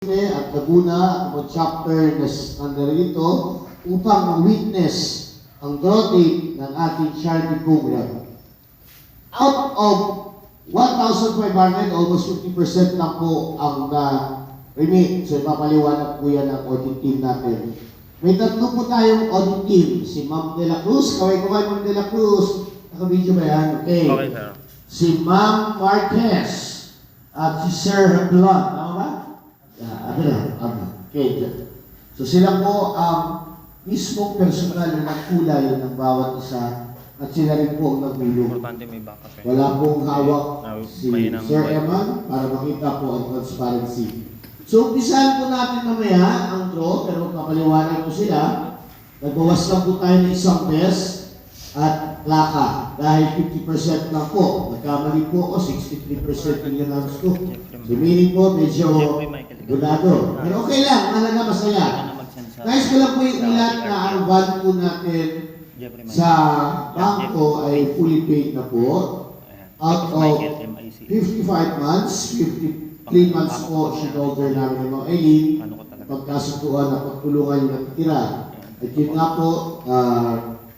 at Laguna, ang chapter na narito upang mag-witness ang drawing ng ating charity program. Out of 1,500, almost 50% lang po ang remit. So, ipapaliwanag po yan ang audit team natin. May tatlo po tayong audit team. Si Ma'am De La Cruz. Kaway ko kay Ma'am De La Cruz. Naka-video ba yan? Okay. Okay, sir. Si Ma'am Marquez at si Sir Heblan. Tama ba? Okay. So sila po ang mismong personal na nagkulay ng bawat isa at sila rin po ang nagulong. Importante may backup. Wala pong hawak si Sir Eman para makita po ang transparency. So umpisahan po natin mamaya ang draw, pero papaliwanag ko sila. Nagbawas lang po tayo ng isang test at plaka dahil 50% lang po. Nagkamali po ako, 63% yung announce ko. So meaning po medyo gulado. Pero okay lang, mahalaga masaya. Guys, ko lang po yung ulat na ang value po natin sa bangko ay fully paid na po. Out of 55 months, 53 months po shareholder namin ng mga Eileen, pagkasutuan na pagtulungan yung natitira. At yun nga po,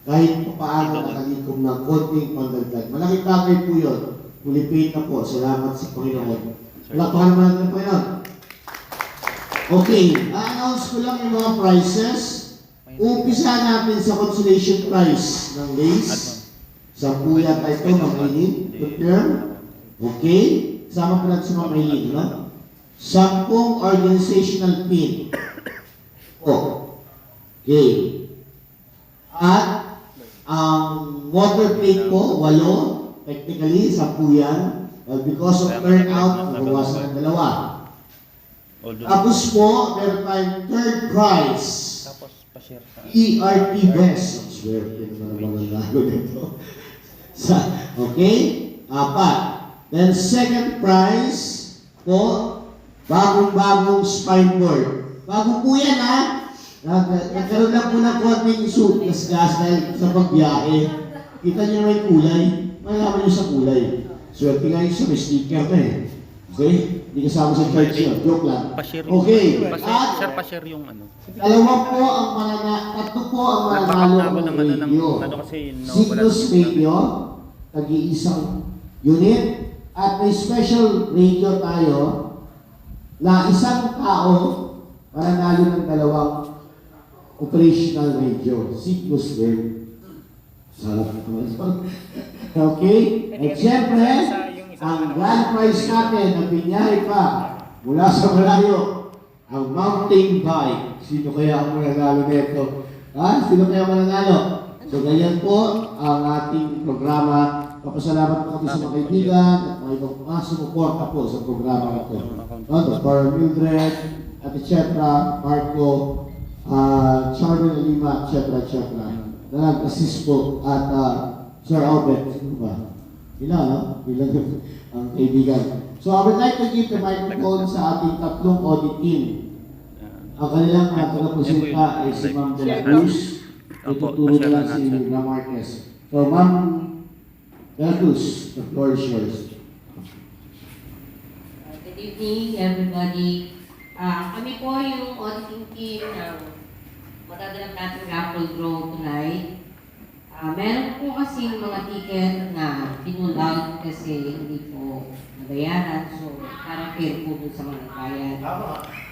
kahit paano nakalikom ng konting pandagdag. Malaking bagay po yun. Fully paid na po. Salamat sa Panginoon. Palakpakan naman natin po yun. Okay, a-announce ko lang yung mga prices. Umpisa natin sa consolation prize ng Lace. Sa puya tayo ito, Ma'am Eileen. Okay, sama po natin si Ma'am Eileen, no? 10 organizational pin. Okay. At ang water plate po, 8. Technically, 10 yan. Well, because of turnout, nabawasan ng 2. Tapos po, meron tayong third prize. ERP Best. Swerte naman ang mga lalo nito. Okay? 4. Then second prize po, bagong-bagong spine board. Bago po yan, ha? Nagkaroon lang po ng konting suit gas dahil sa pagbiyahe. Kita niyo na yung kulay. Malaman niyo sa kulay. Swerte nga yun siya, may sticker na eh. Okay? Hindi kasama sa church yun. Joke lang. Okay. Sir, pa-share yung ano. Tatlo po ang mananalo ng radio. Signus Radio, tag-iisang unit. At may special radio tayo na isang tao mananalo ng 2 operational radio. Signus Radio. Sarap naman. Okay? At syempre, ang grand prize natin na binyahe pa mula sa malayo, ang mountain bike. Sino kaya ang mananalo nito? Ha? Sino kaya ang mananalo? So ganyan po ang ating programa. Papasalamat po kami sa mga kaibigan at mga ibang sumuporta po sa programa na ito. Dr. Mildred, at etc. Marco, Charmin Lima, etc. Na nag-assist po at Sir Albert. Sino ba? Ilan ang kaibigan. So I would like to give the microphone sa ating 3 audit team. Ang kanilang tagapresenta ay si Ma'am De La Cruz. Ituturo na lang si La Marquez. So Ma'am De La Cruz, the floor is yours. Good evening everybody. Kami po yung auditing team ng matadalap natin raffle draw tonight. Meron po kasi mga ticket na pinull out kasi hindi po nabayaran. So, parang fair po dun sa mga nagbayad.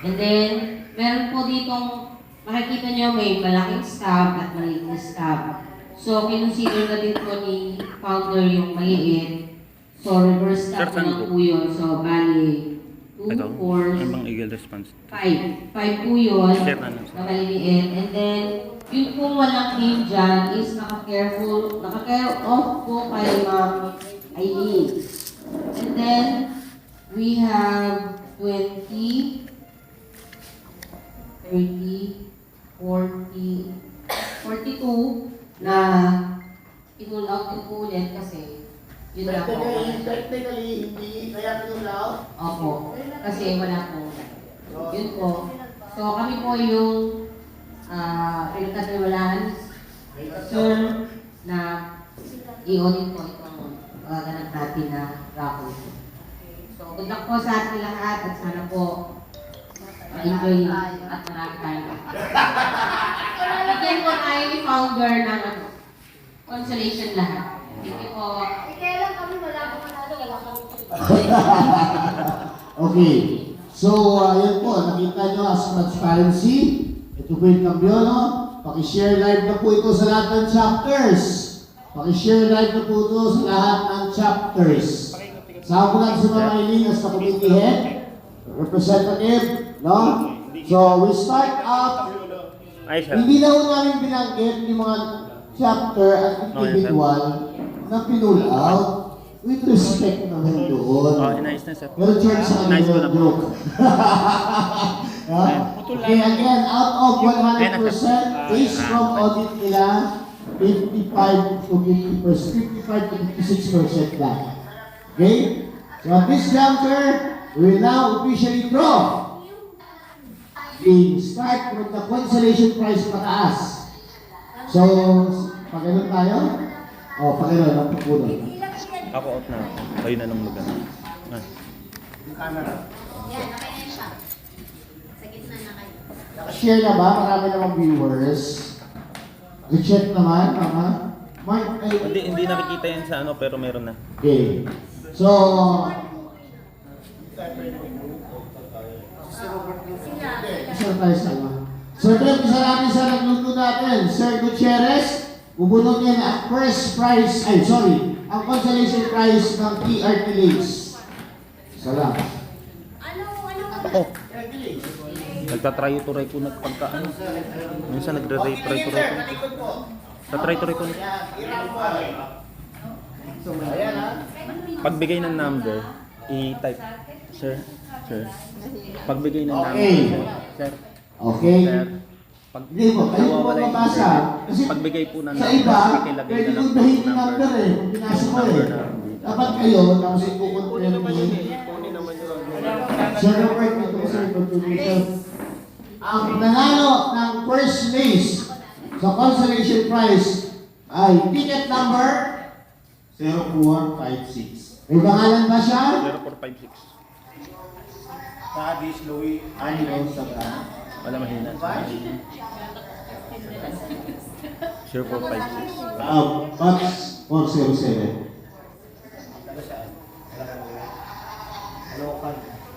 And then, meron po ditong, makikita nyo may malaking stub at maliit na stub. So, kinonsider na din po ni founder yung maliit. So, reverse stub naman po yun. So, bali, 2, 4, 5. 5 po yun na maliliit. And then, yun po walang name dyan is naka-care off po kay Ma'am Eileen. And then, we have 20, 30, 40, 42 na pinull out ko po ulit kasi yun na po. Technically, hindi kaya pinull out? Opo, kasi wala po. Yun po. So kami po yung pinagkatiwalaan sir na i-audit po itong ganap natin na raffle. So good luck po sa ating lahat at sana po enjoy at marami tayo. Bigyan po tayo ni founder ng consolation lahat. Thank you po. Kailan kami wala kang manalo, wala kang Okay. So, yan po. Nakita nyo as transparency. Ito po yung kambyono. Pakishare live na po ito sa lahat ng chapters. Pakishare live na po ito sa lahat ng chapters. Sama ko lang si Mama Eileen as the committee head, representative, no? So, we start up. Ay, sir. Hindi na ho namin binanggit yung mga chapter at individual na pinull out with respect naman doon. Nice na, sir. Pero George, sa Nice ko kanila na po. joke. Okay, again, out of 100%, based from audit nila, 55 to 56% lang. Okay? So at this juncture, we will now officially draw the start from the consolation prize pataas. So, pag ganun tayo, pag ganun, ang pupuno. Ako out na. Kayo na nung magano. Yan, nakain siya. Sa gitna na kayo. Nakashare na ba? Marami namang viewers. I-check naman, tama? Hindi nakikita yan sa ano, pero meron na. Okay. So, isa tayo sa iba. Sir, isa natin sa nagluto natin. Sir Gutierrez, bubunod niya ang first prize, ang consolation prize ng TRT Lace. Salam. Ako. Nagtatry to ko nagpagkaan. Minsan nagre-try to ko. Tatry to ko. Pagbigay ng number, i-type. Sir. Pagbigay ng number. Okay. Sir. Okay. Sir. Pag Hindi po, kayo po nawawala yung mabasa. number, Kasi pagbigay po ng sa number, iba, pakilagay pwede na lang kong po dahin yung yung number eh. Kung pinasa ko Number eh. na. Dapat kayo, tapos i-confirm niyo. Sir Robert, ito po sir, contribution. Ang nanalo ng first place sa consolation prize ay ticket number 0456. May pangalan ba siya? 0456. Kadis Louis Anilo Saga. Wala mahina. 0456. Box 407.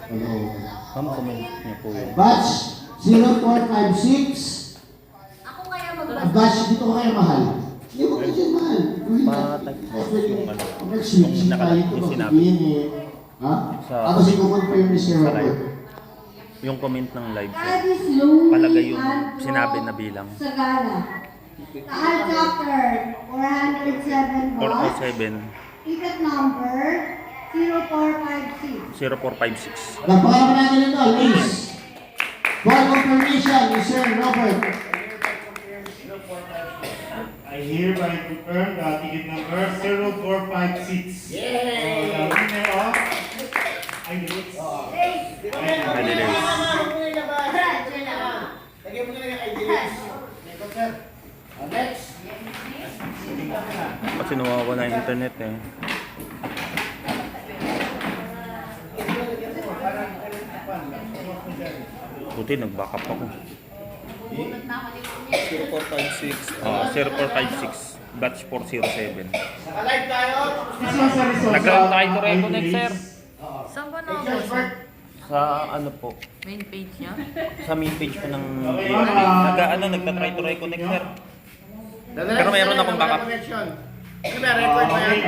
Hello. Ma'am, comment niyo po yun. Batch 0456. Ako kaya magbasa. Batch dito kaya mahal. Hindi mo kasi mahal. Pa-type mo yung ano, Mag-switch yung tayo ito yung sinabi. magbibihin eh. Ha? Sa- Ako si kukonfirm ni Sir Sa Robert. live. Yung comment ng live ko. Kadis Louis Palagay yung Andro sinabi na bilang. Sagana. Taal chapter 407 boss. 407 Ticket number 0456. 0456. Napakalaman natin ito, Liz. For confirmation ni Sir Robert. I hereby confirm the ticket number 0456. Yay! The winner of IDLX. Kasi nawawala yung internet eh. Buti nag-backup ako. 0456. Batch 407. Naka-live tayo. This was a result Nag-ground of tayo to reconnect, sir. Saan ba na Sa ano po? main page niya? Sa main page po ng Okay, nagta-try to reconnect, sir. Pero mayroon akong backup. Okay,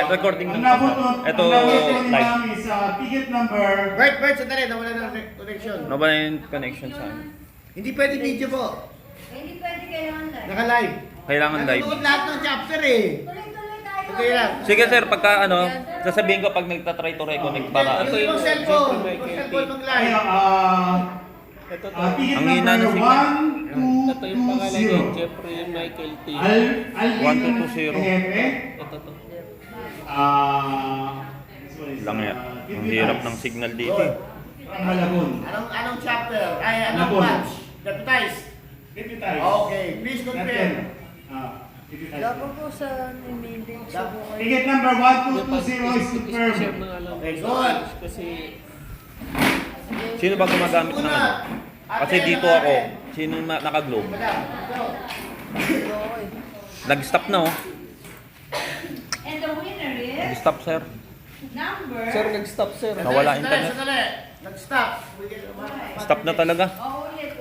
Recording ang ng nabutot, ito ang nabutot ni live. ma'am is ticket number. Bert, sandali, nawala ng connection. Ano ba yung connection sa akin? Hindi pwede video po. Hindi pwede kailangan live. Naka-live. Kailangan live. Nanonood lahat ng chapter eh. Tuloy-tuloy tayo. Okay lang. Sige sir, pagka ano, sasabihin ko pag nagta-try to reconnect para Ito yung cellphone. Yung cellphone mag-live. Ayun, ticket Ang hina ng number signal. 1220. Jeffrey Michael T. Alvin 1220. Jefe. Ito to. Lang yan. Ang hirap ng signal dito eh. Ang Malabon. Anong chapter? Ay, anong Nabon. batch? Deputize. Deputize. Okay, please confirm. Deputize. Dapat po sa main page siya po kayo. Ticket number 1220 is Share confirmed. na nga lang. Okay, good. Kasi Sino ba gumagamit ng ano? Kasi dito ako. Sino naka-globe? Nag-stop na oh. And the winner is Nag-stop, sir. number... Sir, nag-stop, sir. Sandali, Nawala sandali, internet. sandali. Nag-stop. Stop na talaga. Oh, ulit.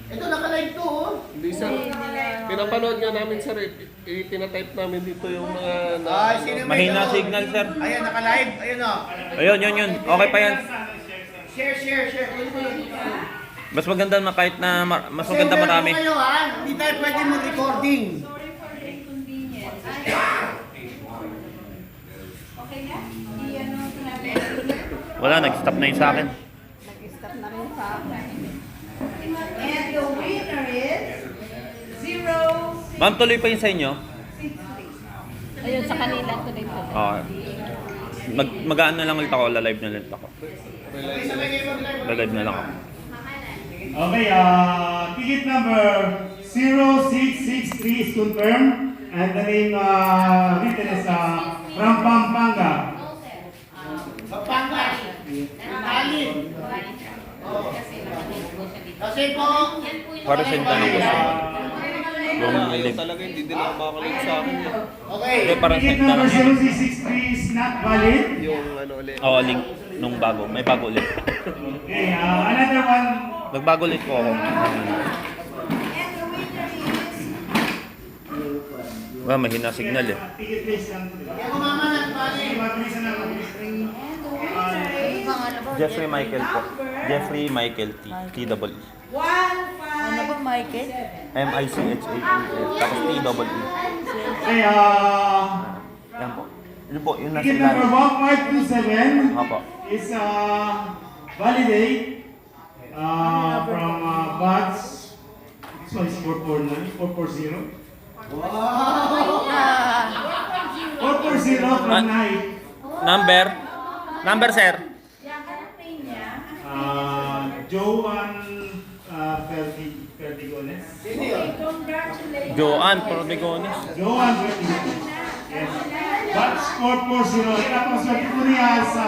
Ito, naka-live to, oh. Hindi sir, pinapanood nga namin sir, ipinatype namin dito yung mga Ay, sino may Mahina ano? signal, sir. Ayan, naka-live. Ayun, oh. Ayun, yun. Okay pa yan. Share. Mas maganda kahit na mas Kasi maganda meron marami. po kayo, ha? Hindi tayo pwede mag-recording. Sorry for the inconvenience. Okay na? Ano sinabi? Wala, nag-stop na yun sa akin. And the winner is 0. Ma'am, tuloy pa yun sa inyo? Ayun, sa kanila to dito. Okay. Mag-ano na lang ulit ako, la-live na ulit ako. La-live na lang ako. Okay, ticket number 0663 is confirmed. And the name written is from Pampanga. Pampanga. Itali. Kasi po, Para sa inyo ko sa yung ayaw live. talaga, hindi din ako makakalit sa akin. okay. Okay, para sa Ticket inyo number lang. 0663 is not valid. Yung ano ulit. Oo, link nung bago. May bago ulit. Okay, another one. Nagbago ulit po ako. And the winner is... Well, mahina signal eh. Ticket please lang. Yan, mama, nagbali. Mabilisan lang. And the winner is... Jeffrey Michael po. Jeffrey Michael T. T-double E. 1, 5, Ano ba, Michael? M-I-C-H-A-E-L. Tapos T-double E. Okay, Yan po. Yun po, yun nasa ticket number ilalim. 1527 Opo. is validate from BATS. This one is 440. 440 from night. Number, sir. Joan Perdigones. congratulations. Joanne Perdigones. Joan Perdigones. Yes. BATS 440. Tapos yung po niya sa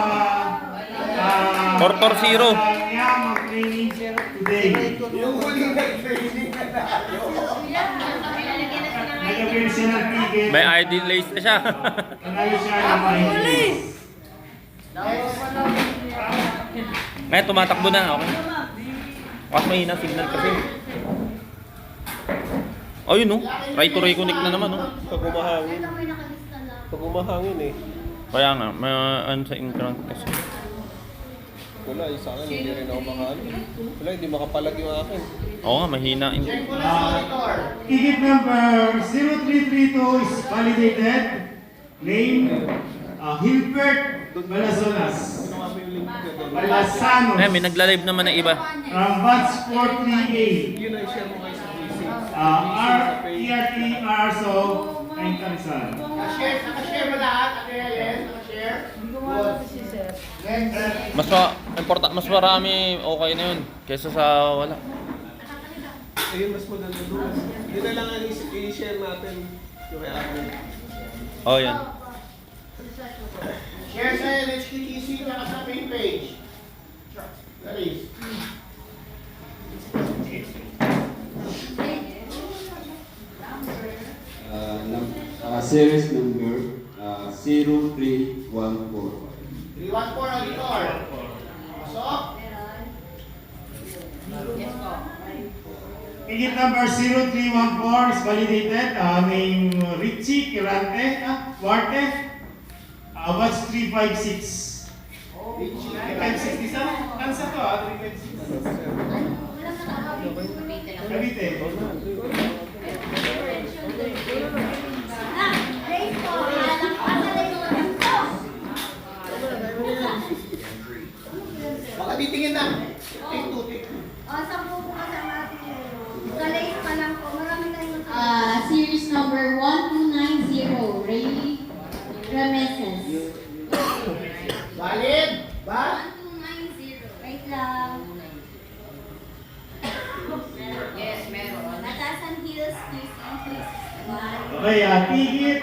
440. niya mag-training today. Yung huling nag-training na tayo. Nagagawin siya ng ticket. May ID lace na siya. Nanalo siya ng mga May tumatakbo na. Okay. Kasi mahina signal kasi. Ayun no. Try to reconnect na naman no. Pag umahangin, Ito may nakalista lang. pag umahangin eh. Kaya nga, may ano sa increment kasi. Wala, sa akin hindi rin ako makano. Wala, hindi makapalag yung akin. Oo nga, mahina. Check mo na sa monitor. Ticket number 0332 is validated. Name, Hilbert Balazonas. Balasanos. Eh, may nagla-live naman ng iba. From BATS 438. Yun ay share mo kayo sa PC. ERT Arso and Carizal. Nakashare mo lahat? Yes, nakashare. Good. Next. Mas marami okay na yun kaysa sa wala. Ayun, mas maganda doon. Yun na lang ang i-share natin yung kay akin. Oh, yan. Share sa LHTTC na sa main page. Galis. Series number 0314. 314 auditor. Pasok. Yes po. Ticket number 0314 is validated. Name Richie Kirante Duarte. BATS 356. 356. Isa kansa to 356. Cavite. Baka titingin na. Take two, take two. Sampu po kasi ang ating sa late pa lang po. Marami tayong Series number 1290, Ray Remeses. Valid? Ba? 1290. Wait lang. Yes, meron. Natasan Hills, QC. Okay, ticket.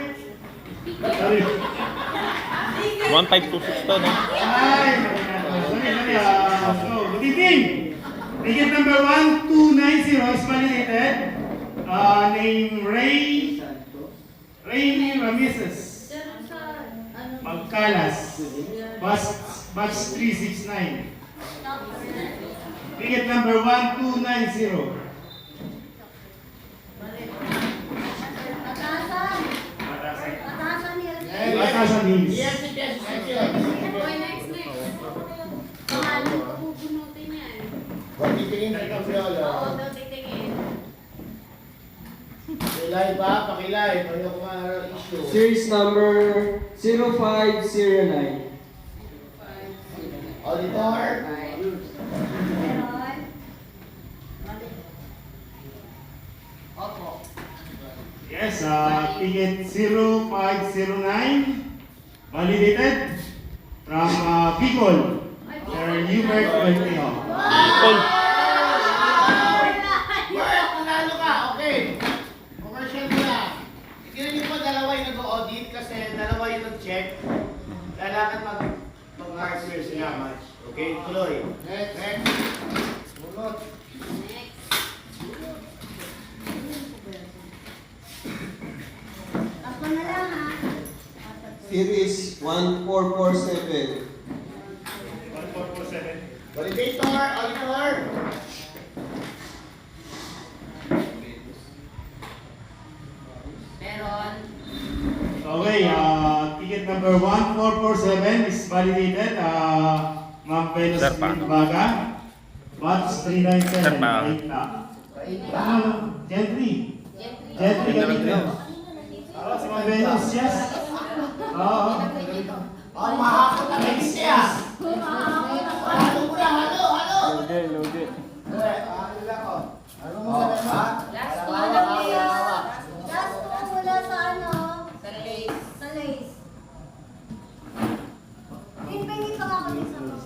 Sorry. 1526 to, no? Ay, sorry, slow. Auditing! Ticket number 1290 is validated. Name Rainy Ramirez. Magkalas. Batch 369. Ticket number 1290. Batasan Hills. Yes, yes, yes. Huwag titingin sa kapiolo. Pakilay ba? Pakilay. Paano ko issue? Series number 0509. Auditor. Yes, ticket 0509 validated from Bicol. Sir Hubert Valteo. Work, nanalo ka. Okay. Commercial mo na. Ikininig mo dalawa yung nag-audit kasi dalawa yung nag-check. Kailangan mag-mark sila match. Okay, tuloy. Next. Munot. Ako na lang ha. Series 1447. 1447. Validator, auditor. Meron. Okay, ticket number 1447 is validated. Ma'am Venus Sir, paano? Baga. Batch 397. Sir, paano? Gentry. Gentry Galindo. Si Ma'am Venus, yes. Oo. Oh, mahakot na rin siya. Halo mo na, halo. Loge. Ano lang ko? Ano mo sa ha? Last two na please. Last two mula sa ano? Sa lace. Sa lace. Pinpingi pa nga kami sa mga.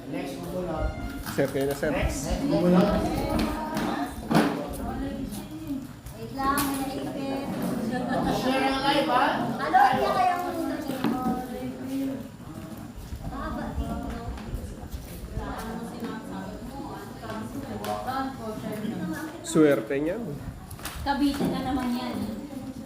Next mo muna. Sir, kayo na sir. Next, bumunot. Wait lang, may naipit. Share ang live, ha? Ano niya kaya muna? Mahaba din, no? Swerte niyan. Kabitin na naman yan.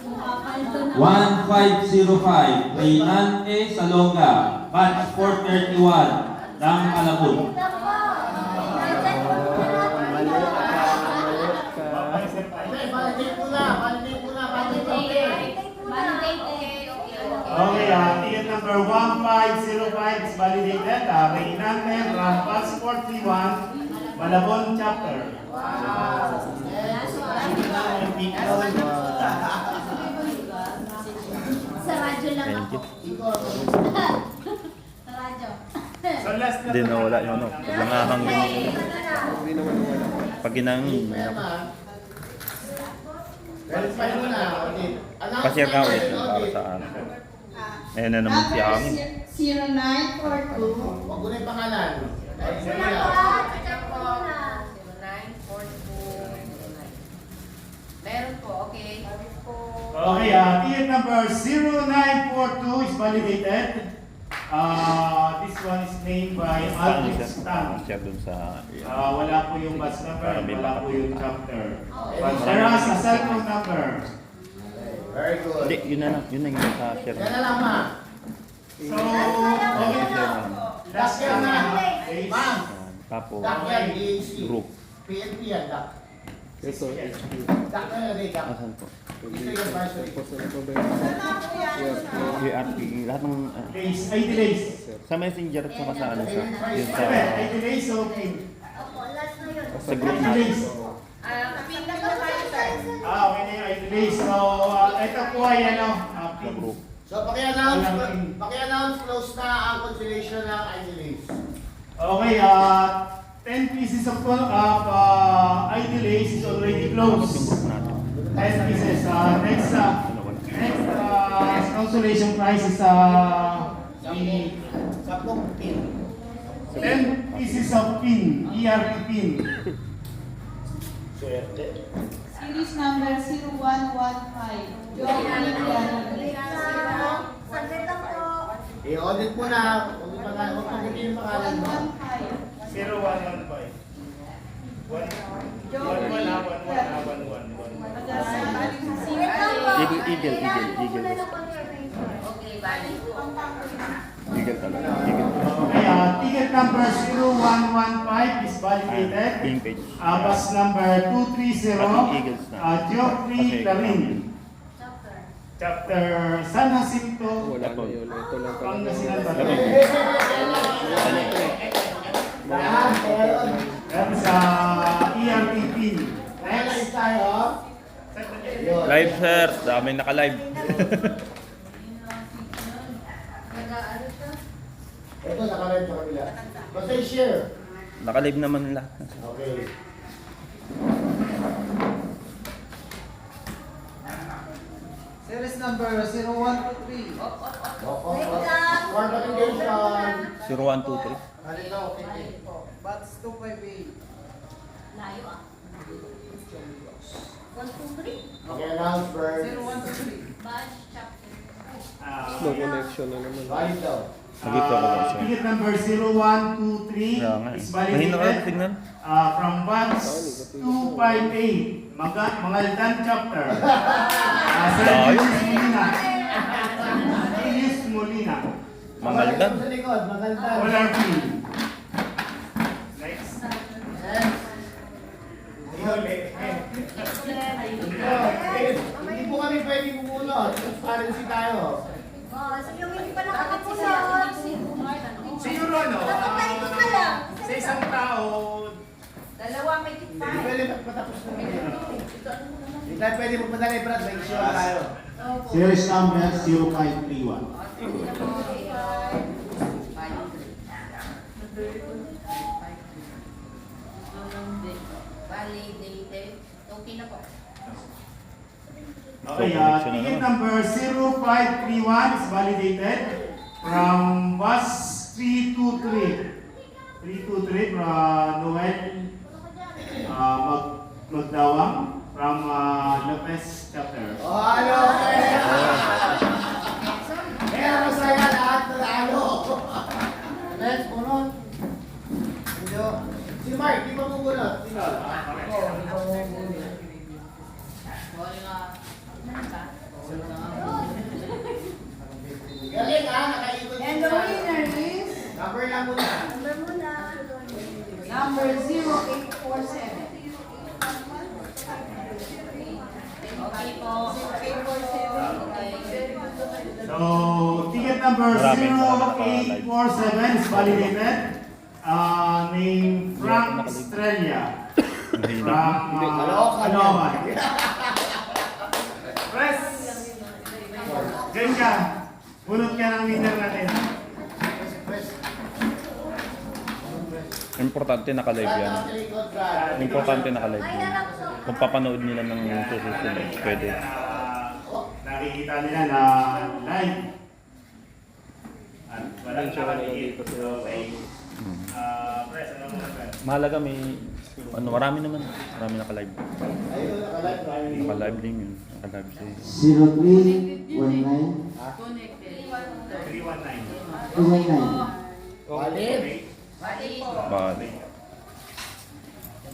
Kapaldo na. 1505, Reynante Salonga, batch 431, ng Malabon. Wait lang po. Reset mo muna natin. Okay, validate mo na. Validate mo na. Validate mo na. Validate mo na. Okay, ticket number 1505 is validated. Reynante from Batch 431, Malabon chapter. Sa radyo lang Thank ako. you. Sa radyo. So last na Hindi na wala yung ano. Pag langahang Okay, yung ano na? Hindi naman wala. pag ginangin. Verify mo na. Audit. Announce Pa-share ka na ulit yun, para audit. sa ano. Ayan na naman si Angin. 0942. Huwag mo na yung pangalan. Check mo na po ah. Check mo muna. 0942. Meron po, okay. Okay, ticket number 0942 is validated. This one is named by Alvin Stan. Siya dun sa... Wala po yung batch number, Para may wala po yung makakita. chapter. But there is a cellphone number. Very good. Hindi, yun na lang. Yun na yung sa share. Yan na lang, ma. So, Okay, okay. share na. Last Yan na. case. Ma'am. Tapos, Dak yan, DHC. group. PNP yan, Dak. Ito. Dak na yan, Dak. Asan po? Ito yung advisory. URP, lahat ng... Days, 80 days. sa messenger at saka sa ano sa... Yung sa... 80 days, okay. Opo, last na yun. Sa group 80 natin. days. Pin na po tayo, sir. Okay na yung 80 days. So, ito po ay ano, Sa group. So, paki-announce close na ang consolation ng IDLAs. Okay, 10 pieces of ID lace is already Yung closed. group natin. 10 pieces. Next consolation prize is Sapong pin. 10 pieces of pin, ERP pin. Swerte. Series number 0115. Joy Olivia. Saglit lang po. I-audit mo na. Huwag mo pagkutin yung pangalan mo. 0115. 1111. Eagle. Okay, bali. Eagle talaga. Eagle. Okay, ticket number 0115 is validated. Being page. Bus number 230, Ating Eagles na. Geoffrey Kasi Larin. Chapter San Jacinto, Wala na yun. Ito lang Pangasinan ba? Lahat, meron. Yan sa ERTP. Next tayo. Yun. Live sir, dami naka-live. Ito, nakalit sa kabila. Basta i-share. Naka-live naman lahat. Okay. Series number 0123. One application. 0123. Halika, okay. Bats 258. Layo ah. 1, 2, 3. Okay, announce first. 0123. Batch chapter. Slow connection na naman. Valid daw. Nag-ito ako ba siya? Ticket number 0123 Kaya nga. is Mahina ka validated tignan. from batch 258, Mangaldan chapter. Sir Layo. Julius Molina. Mangaldan. Sa likod, maganda. Polar field. Next. Hindi po kami pwede bumunot. Transparency tayo. Yung hindi pa nakakapunod. Siguro no, sa isang tao, Dalawa may Hindi kitpay. pwede magpatapos na naman. Hindi tayo pwede magpadali, Brad. May issue tayo. Series number 0531. Validated. Okay na po. okay, connection na ticket naman. number 0531 is validated from bus 323. 323 from Noel Magdawang from Lopez chapter. Oh, ano? Kaya masaya lahat na lalo. Next, punot. Hindi. Si Mark, di ba bumunot? Sino? Galing ha, nakaikot And the winner is Number lang muna. Number muna. number 0847. Okay po. 0847. So, ticket number Maraming 0847 is validated. Name Frank Estrella Mahina. from Caloocan. Caloocan. Press! Diyan ka. Bunot ka ng winner natin. Importante naka-live yan. Importante naka-live Ay, yan. harap ko. Kung papanood nila ng susunod, pwede. Nakikita nila na live. At walang nakatikit. Okay. Press, ano muna press? Mahalaga may, marami naman. Marami naka-live. Ayun, nakalive tayo. Naka-live din yun. Naka-live siya. 0319. 319. 219. Valid. Bali.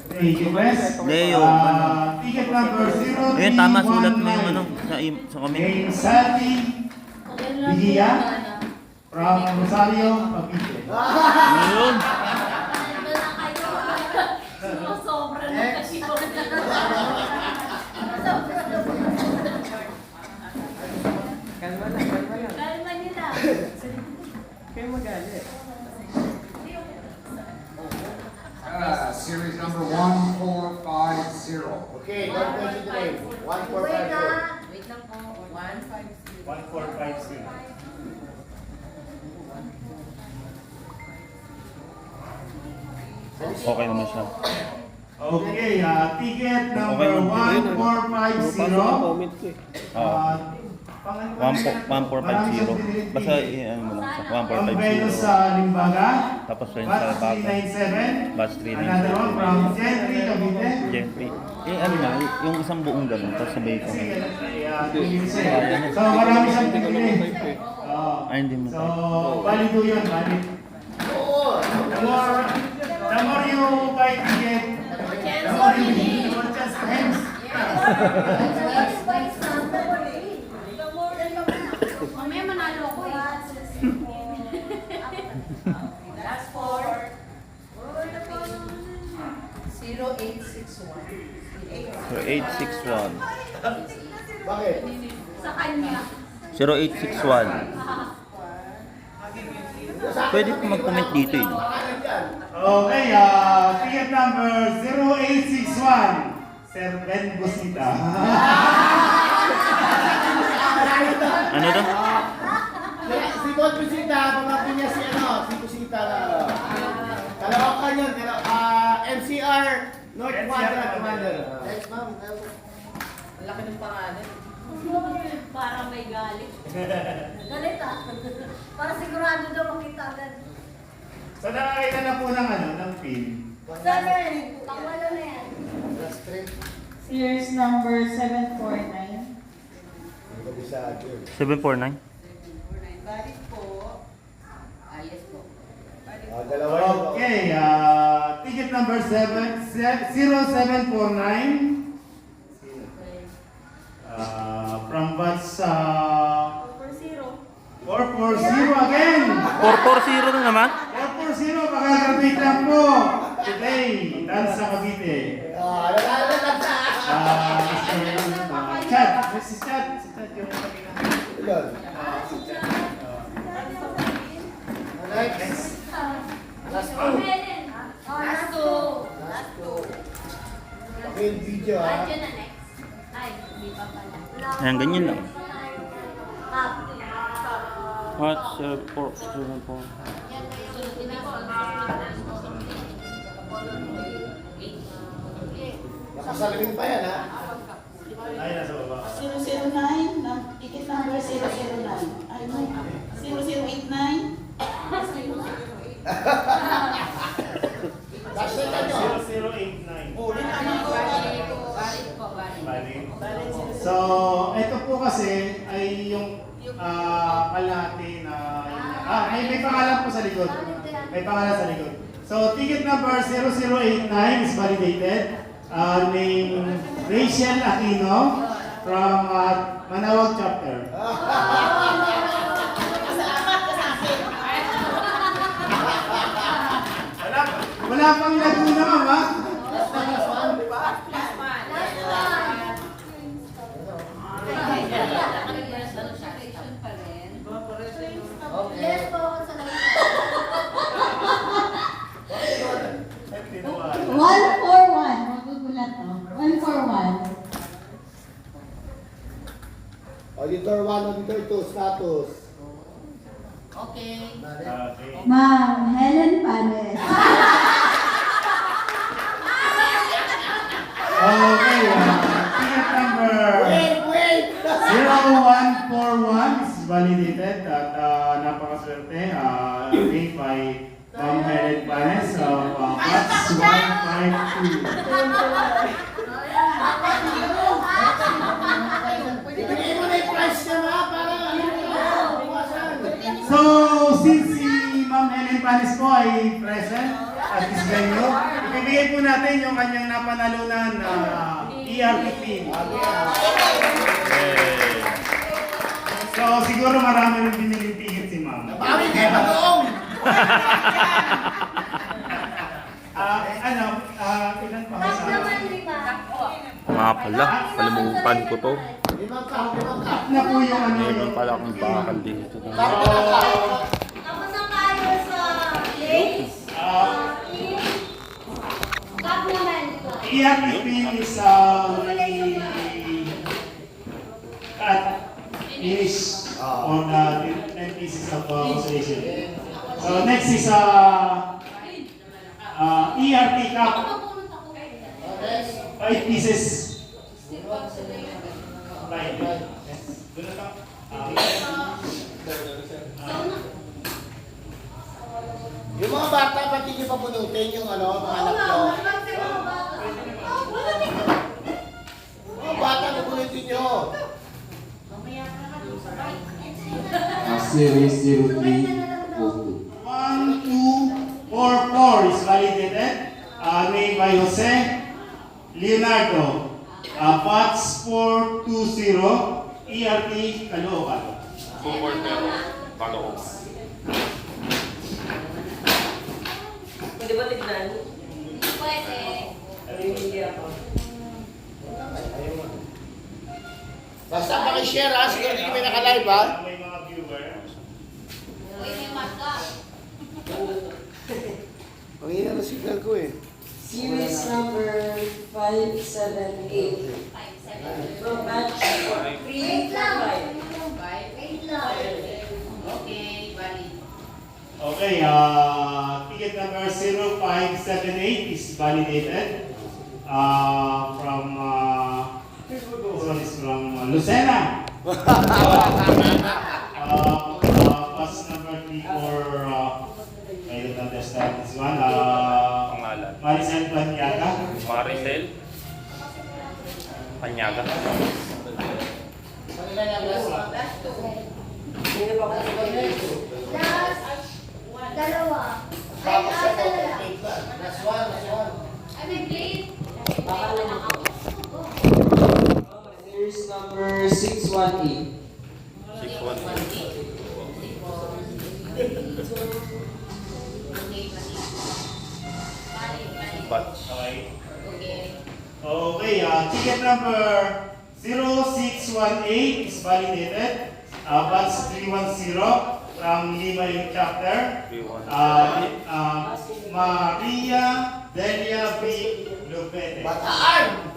Thank you, Press. Leo, Ticket number 0319. Ayun, tama. Sulat mo yung ano, sa comment. Name Sandy Vigia from Rosario, Cavite. Ayun. Sobra na kasi po. Kalma lang, kalma lang. Kalma nila. Kayo magalit. Series number 1450. Okay, don't mention the name. Wait 1450. na. Wait lang po. 150. 1456. Okay naman siya. Okay, ticket number Okay, Puro pa ako 1450. comment ko eh. Oo. 1450. Basta ano mo lang sa Ang venue 1450. sa Limbaga. Tapos yun sa Batch Baga. 397. Batch Another one from 397. Gentry, Cavite. Jeffrey. Ano na, yung isang buong ganun. Tapos sabay ko. So marami siyang pipili. Type eh. Oo. Ay, hindi mo So, tayo. valid po yun, valid. Oo. The more you buy ticket, the more you win. The more chance to win. Mamaya manalo ko eh. Last four. 0861. So, 861. Bakit? Sa kanya. 0861. Pwede po mag-comment dito eh. Okay, ticket number 0861. Sir Ben Busita. Ano daw? Si Bon Busita, pamangkin niya si si Busita na. Kalawakan yun, MCR North Quadrant Commander. Next, ma'am. Ang laki ng pangalan. Parang may galit. Galit ah. Para sigurado daw makita agad. So nakakita na po ng pin. Seven. Pangwalo na yan. Series number 749. 749? Valid po. Yes po. Okay, ticket number 0749. From batch 440 again. 440 na naman? 440, makagraduate lang po. Today, dance sa Cavite. Chad, si Chad yung Next. Last two. Last two. Okay, video Andiyan na next. Ay, hindi pa pala. Ayan, ganyan lang. Cup. What? 474. Nakasalamin pa yan, ha? ay nasa baba. 009, ticket number 009. Ay, no. 0089. Last na nyo. 0089. Ulit ang mga Valid po, valid. So, ito po kasi ay yung kalahati na may pangalan po sa likod. May pangalan sa likod. So, ticket number 0089 is validated. Name Rachel Aquino from Manawag Chapter. Wala pang Laguna, ma'am, ha? Yes po ako sa lahat. 141. Magugulat to. 141. Auditor 1, Auditor 2, status. Okay. Okay. Ma'am, Helen Panes. Okay, ticket number Wait! 0141 is validated at napakaswerte. Made by Ma'am Helen Panes of Batch 152. Ibigay mo na yung price niya, ma, para buwasan. So, since si Ma'am Helen Panes po ay present at this venue, ibigay po natin yung kanyang napanalunan na ERP pin. So, siguro marami rin biniling ticket si Ma'am. Bawi kayo mag-oong! Ilan pa Cup sa... naman, lima. Nga pala, kalimutan ko to. Limang ka. Na po yung ano Meron pala akong bakal dito. Tapos na tayo sa lace. Cup naman. ERP pin is cut finish on 10 pieces of consolation. So next is ERP cup. 5 pieces. 5. Yung mga bata, pati nyo papunutin yung mga anak nyo. Mga bata, papunutin nyo. Series 0302. 1244 is validated. Name by Jose Leonardo. Batch 420, ERT Caloocan. Pwede ba tignan? Pwede. Hindi ako. Basta pakishare ha, siguro hindi may naka-live ha. May mga viewers. Uy, may mata. Ang ina na signal ko eh. Series number 578. 5-7. From batch 3 Wait lang. 5. Wait lang. Okay, valid. Okay, ticket number 0578 is validated. This one is from Lucena. Bus number 3 for, I don't understand this one. Pangalan. Maricel Panyaga. Maricel. Panyaga. Hindi ba ako Last, dalawa. Ay, dalawa. Last one. I may blade. Baka lang ako. Series number 618. 618. Batch. Okay. Okay. Okay, ticket number 0618 is validated. Batch 310 from Lima Youth Chapter. 310. Maria Delia B. Lupete. Bataan!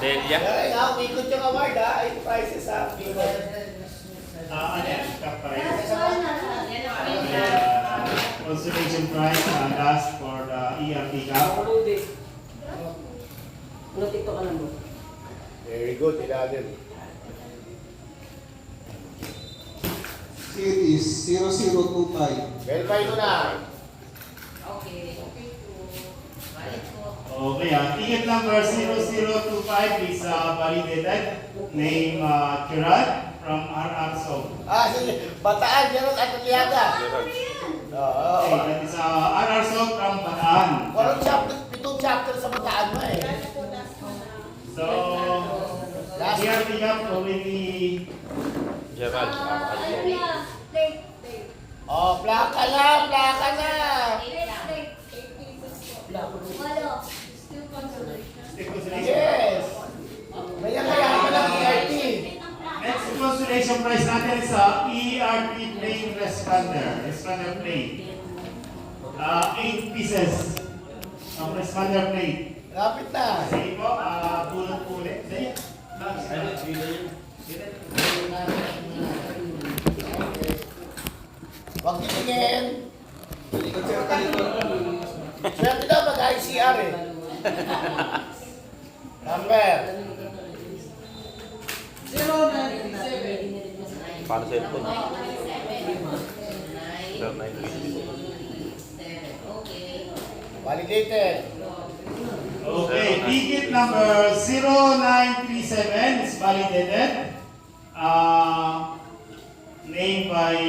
Delia. Ay, ikot yung award ha. Ay, prizes ha. Ikot. Ano yan? Chapter Last one na lang. Yan ang Consolation prize last for the ERT Cup. Ano TikTok ka lang mo? Very good, ilalim. Series 0025. Verify ko na. Okay. Valid po. Okay, ticket number 0025 is validated. Name Gerard from RR Soap. Sige. Bataan, Gerald at Aliaga. Oo. Okay, that is RR Soap from Bataan. Walang chapter, 7 chapter sa Bataan mo eh. So, ERT Cup already. Gerald. Ano na? Plate. Oh, plaka na. Plate. Walo. Still consolation. Stick consolation. Yes. Maya-maya ka lang ERT. Next consolation prize natin is ERT plane responder plate. 8 pieces of responder plate. Lapit na. Sige po, pulot po ulit. Sige. Huwag titingin. Swerte daw mag-ICR eh. Number. 0937. Paano cellphone? Okay. Validated. Okay, ticket number 0937 is validated. Name by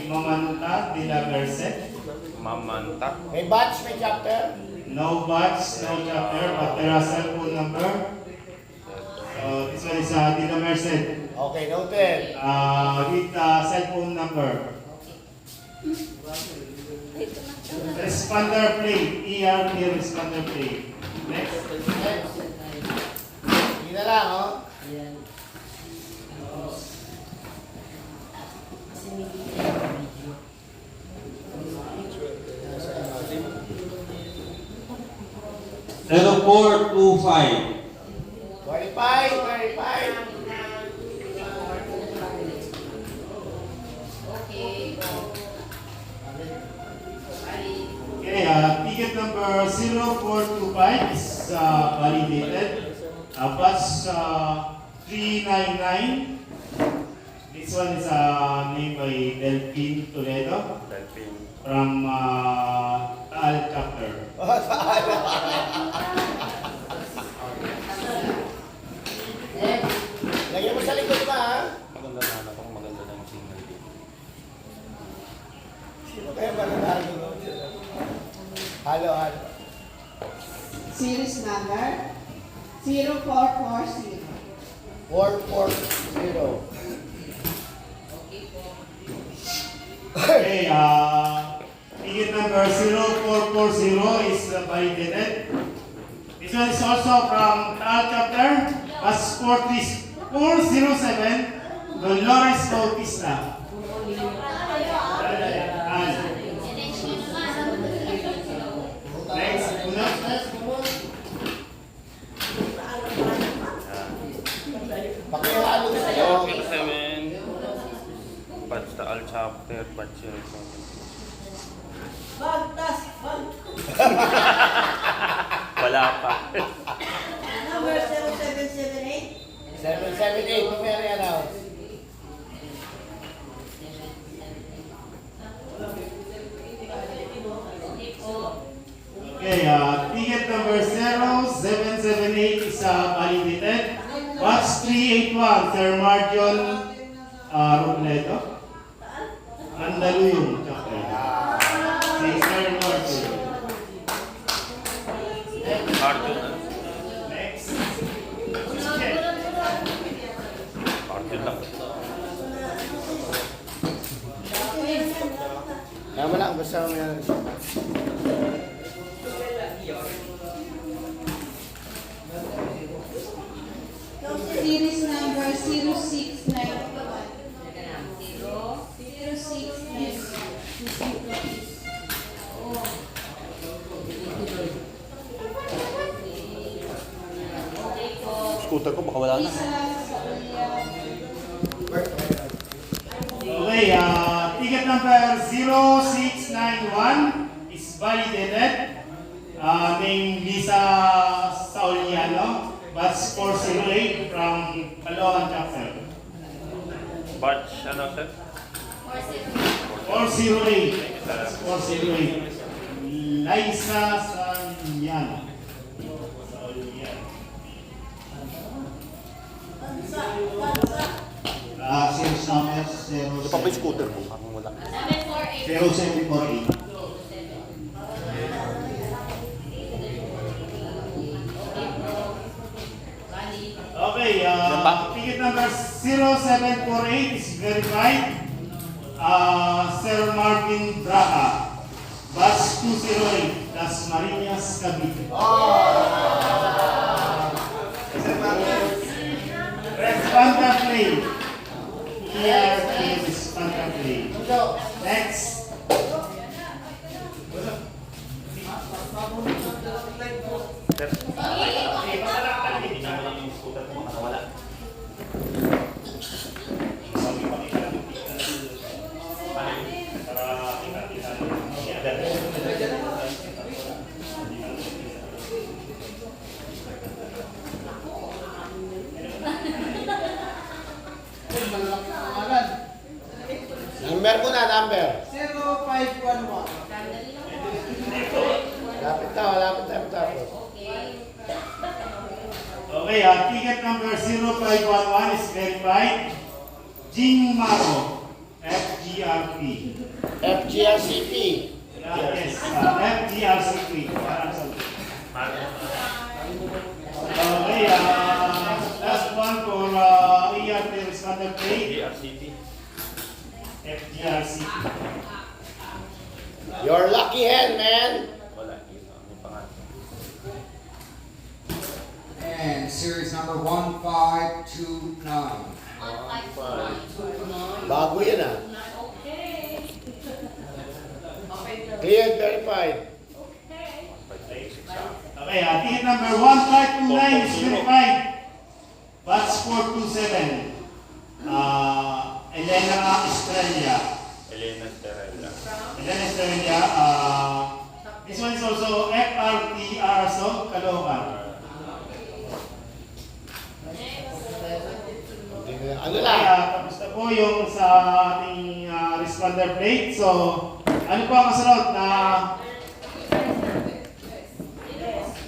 Mamanta de la Merced. Mamanta. May batch, may chapter. No batch, no chapter, but there are cell phone number. So this one is de la Merced. Okay, noted. With cell phone number. Responder plate, ERT responder plate. Next. Hindi na lang, oh. Zero 425. Verify. Okay. Valid. Okay, ticket number 0425 is validated. Bus 399. This one is named by Delphine Toledo Delphine. from Taal Chapter. Lagyan mo sa likod pa, ha? Maganda na anak ko, maganda na yung signal dito. Halo, halo. Series number 0440. 440. Okay, ticket number 0440 is validated. This one is also from Taal chapter, passport is 407, Dolores Bautista. Next, Pakihalo sa'yo. 7, batch Taal chapter, batch 07. Bagtas! Wala pa. Number 0778. 778, pumeri announce. okay, ticket number 0778 is validated. Watch 381, Sir Marjon Robledo. Mandaluyong chapter. Si Sir Marjon. Arjun. Next. Arjun lang. Tama lang, basta mo yan. Series number 0691. 0691. Scooter ko, baka wala na. Isa sa ulian. Okay, ticket number 0691 is validated. Name Lisa Sauliano, batch 408 from Caloocan chapter. Batch, ano sir? 408. That's 408. Liza Sauliano. Series number Ito pa ba yung scooter ko? Parang wala. 0748. Okay, ticket number 0748 is verified. Sir Marvin Braha, batch 208, Las Marinas, Cavite. Responder play. Here is responder play. Next. Sir, hindi naman yung scooter ko nakawala. Number mo na, number. 0511. Lapit na tapos. Okay, ticket number 0511 is verified. Jing Maro, FGRP. FGRCP. Yes, FGRCP. Okay, last one for ERT responder play. DRCP. FGRCP. You're lucky hand, man. Wala. Yung pangalan. And series number 1529. Bago yan ah. Cleared, verified. Okay, ticket number 1529 is verified. Batch 427. Elena Estrella. Elena Estrella. Elena Estrella. This one is also FRTR, so Caloocan. Ano Okay, lang? tapos na po yung sa ating responder plate. So, ano po ang kasunod na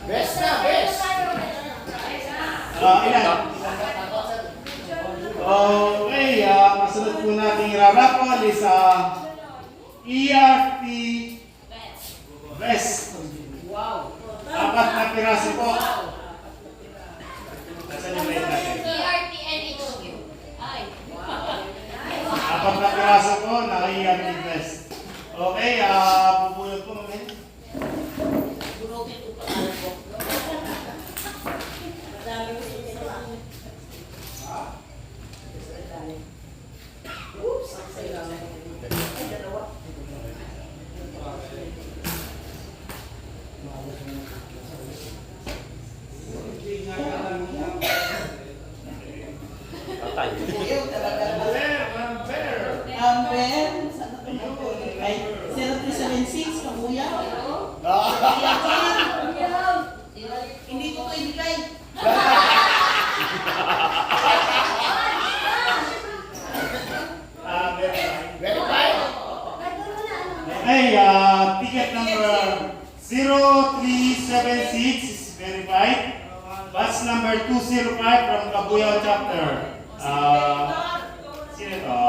Best na, best. ilan? Okay, kasunod po nating raffle is ERT West. Apat na piraso po. Nasaan yung rate natin? ERTNHQ. Ay. Apat na piraso po na ERT West. Okay, pupulot po mamaya. Tatay. Number, saan ako mag-ulit? Ay, 0376, kamuya. Hindi ko ito ibigay. Verify. Okay, ticket number 0376 is verified. Batch number 205 from Kabuyao chapter. Sino ito?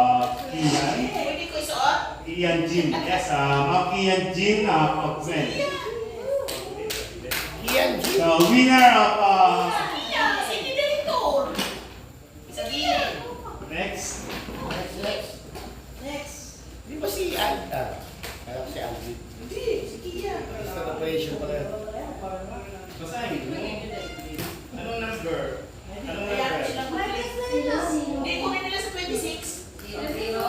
Kian? Pwede ko isuot? Kian Jim. Yes, Ma'am Kian Jim Pagwen. Ian G. The winner of Sige, director. Sabihin. next. Next. Di ba si Al? Alam si Alvin. Hindi, sige yan. Sa operation pa rin. Basahin mo. Anong number? Anong Kaya number? silang mabilis. Hindi, kunin nila sa 26. 0082.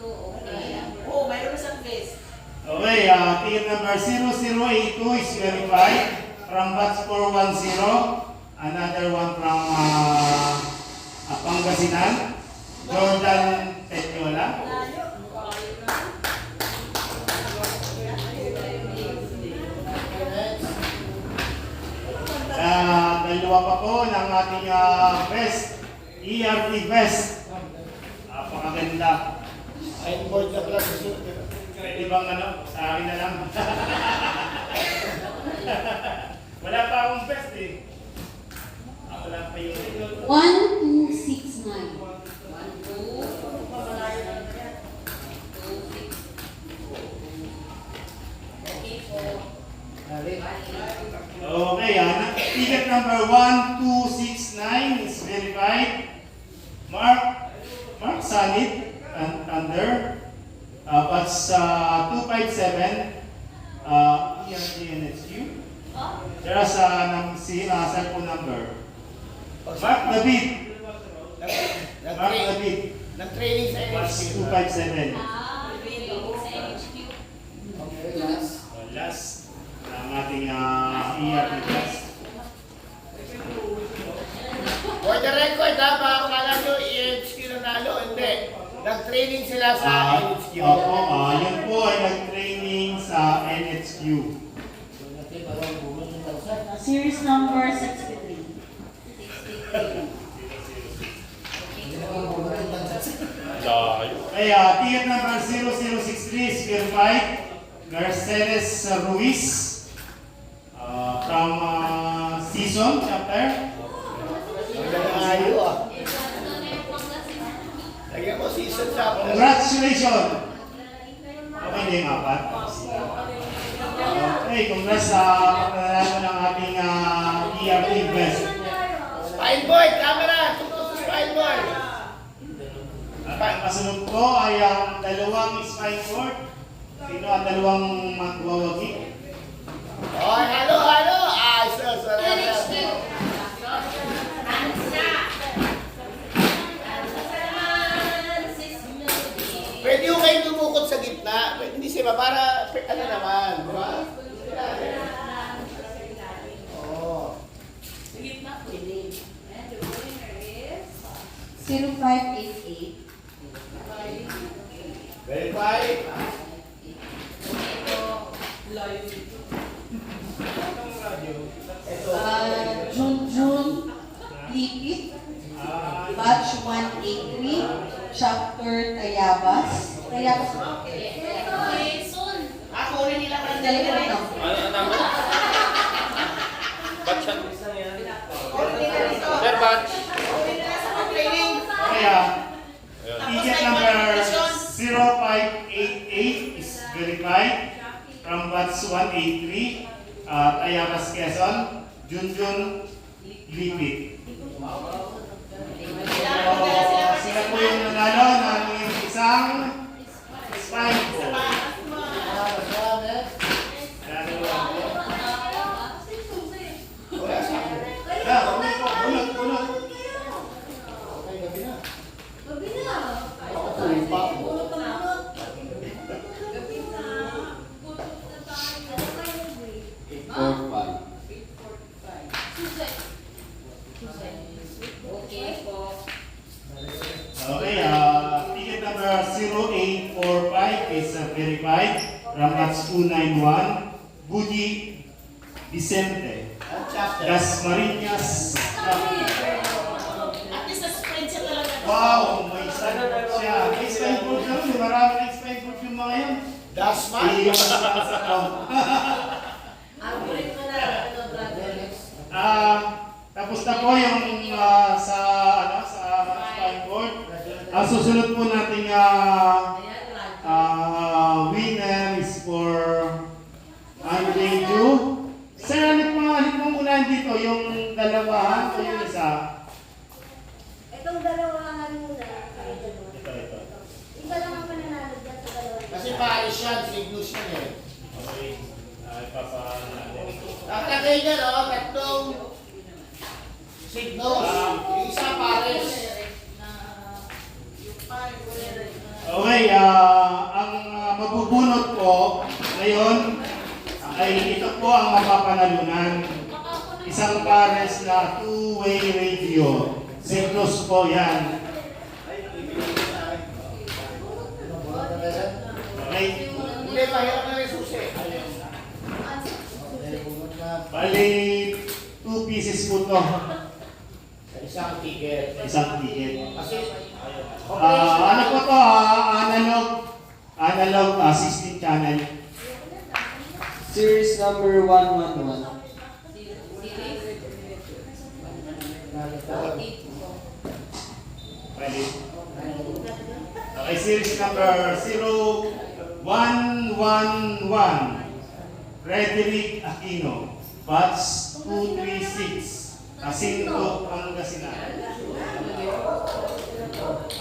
Okay. Oo, mayroon na sa place. Okay, ticket number 0082 is verified from batch 410. Another one from Pangasinan. Jordan Petiola. Dalawa pa po ng ating best, ERT best. Napakaganda. Ay, board na pala sa suit. Pwede bang sa akin na lang? Wala pa akong best eh. Wala pa yung... 1269. Okay, ticket number 1269 is verified. Mark Sanit and under. Batch 257. ERTNHQ. There's cellphone number. Mark David. Mark David. Nag-training sa Batch NHQ. 257. Last. Last ang ating ERT test. For the record, baka akala nyo NHQ nanalo. Hindi. Nag-training sila sa NHQ. Opo, yun po ay nag-training sa NHQ. Series number 63. Okay, ticket number 0063 is verified. Mercedes Ruiz from Season chapter. Ayaw ah. Lagyan mo season sa Congratulations! Okay na yung apat. Okay, congrats sa panalalo ng ating ERT best. Spine boy, camera! Tutok sa spine boy! At ang kasunod ko ay ang dalawang spine board. Sino ang dalawang magwawagi? Oh, halo! Ay, pwede yung kayo dumukot sa gitna. Pwede, hindi siya para, ano naman, di ba? Oo. 0588. Verify. Junjun Lipit. Batch 183. Chapter Tayabas. Tayabas. Ako rin nila para delivery no? Ano number? Batch yan? Sir, batch. Training. Kaya, ticket number 188 is verified from batch 183, Tayakas, Quezon, Junjun Lipit. Sila po yung nanalo ng isang spine ball. Okay, ticket number 0845 is verified from batch 291, Budi Vicente, Dasmariñas. At least na-spread siya talaga. Wow, may standard siya. May spine board na rin. Marami na spine board yung mga yan. Dasma? Tapos na po yung sa spine board. Ang susunod po nating winner is for Andre Ju. Sir, alin mo muna dito? Yung dalawahan o yung isa? Itong dalawahan muna. Ito. Iba lang ang pananalo dyan sa dalawahan. Kasi paalis yan, signals yan eh. Okay. Ipapaan natin. Nakalagay dyan, tatlong signals. Yung isa pares. Okay, ang mabubunot po ngayon ay ito po ang mapapanalunan. Isang pares na two-way radio. Signals po yan. Okay. Hindi, mahirap na rin susi. Bali, 2 pieces po to. Isang ticket. Isang ticket. Kasi, Ano po to? Analog 16 channel. Series number 111. Pwede. Okay, series number 0111. Frederick Aquino. Batch 236. Jacinto Pangasinan.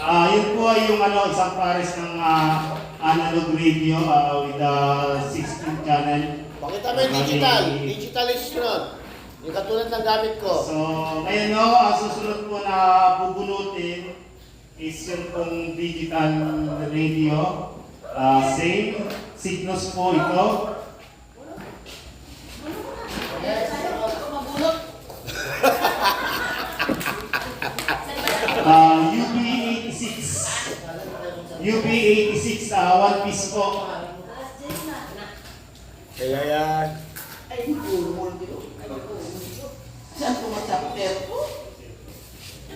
Yun po ay yung isang pares ng analog radio with 16 channel. pakita mo yung digital. Digital is yun. Yung katulad ng gamit ko. So, ngayon ang susunod po na bubunutin is yung pong digital radio. Same signals po ito. UB86, one piece po. Kaya yan. Saan po mag-chapter po?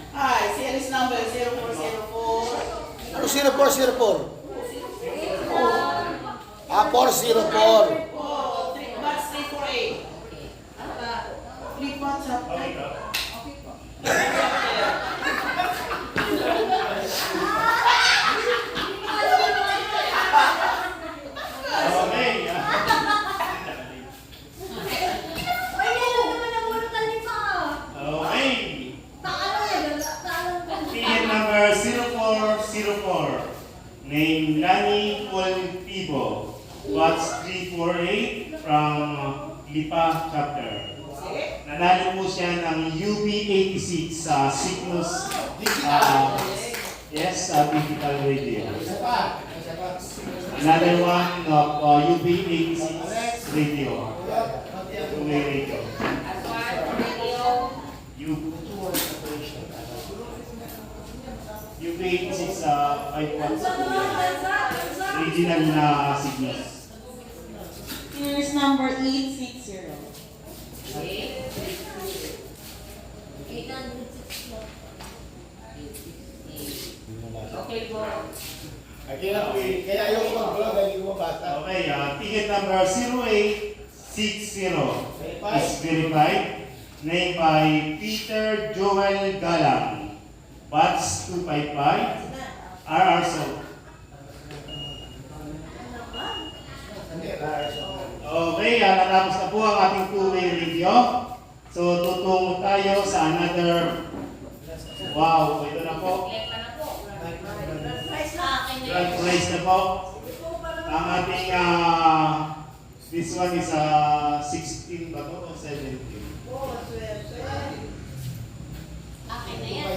Ay, series number 0404. Ano 0404? 404. Batch 348. Click WhatsApp. Okay ka? Name Lani Colpibo, Watch 348 from Lipa chapter. Nanalo po siya ng UB86 sa Cygnus digital radio. Another one of UB86 radio. Two-way radio. UB86 5 watts. Original na Cygnus. Series number 860. Okay po. Kaya ayaw ko mag-vlog, dahil ko bata. Okay, ticket number 0860 is verified. Named by Peter Joel Galang. Batch 255. RR Soap. matatapos na po ang ating two-way radio. So, tutungo tayo sa another. Wow, ito na po. Grand prize na po. Ang ating, this one is 16 ba to o 17? Akin na yan.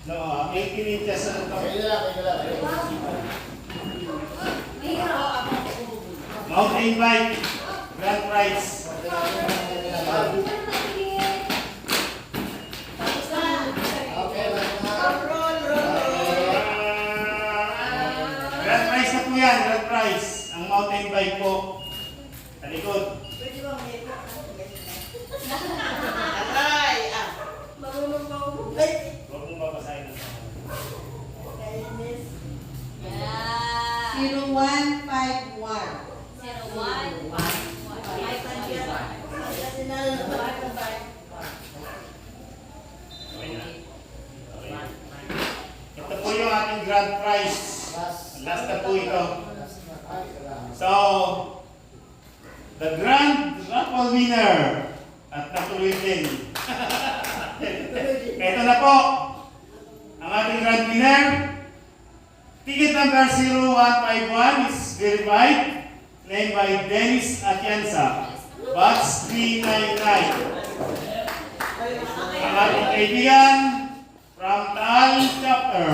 No, 18 inches na ito. Mountain bike, grand prize. Grand prize na po yan, grand prize. Ang mountain bike po. Talikod. Aray! Huwag mong babasahin ng sama. 0151. Okay na. Ito po yung ating grand prize. Last na po ito. So, the grand raffle winner at natuloy din. Ito na po ang ating grand winner. Ticket number 0151 is verified. Named by Dennis Atienza. Box 399. Ang ating kaibigan from Taal Chapter.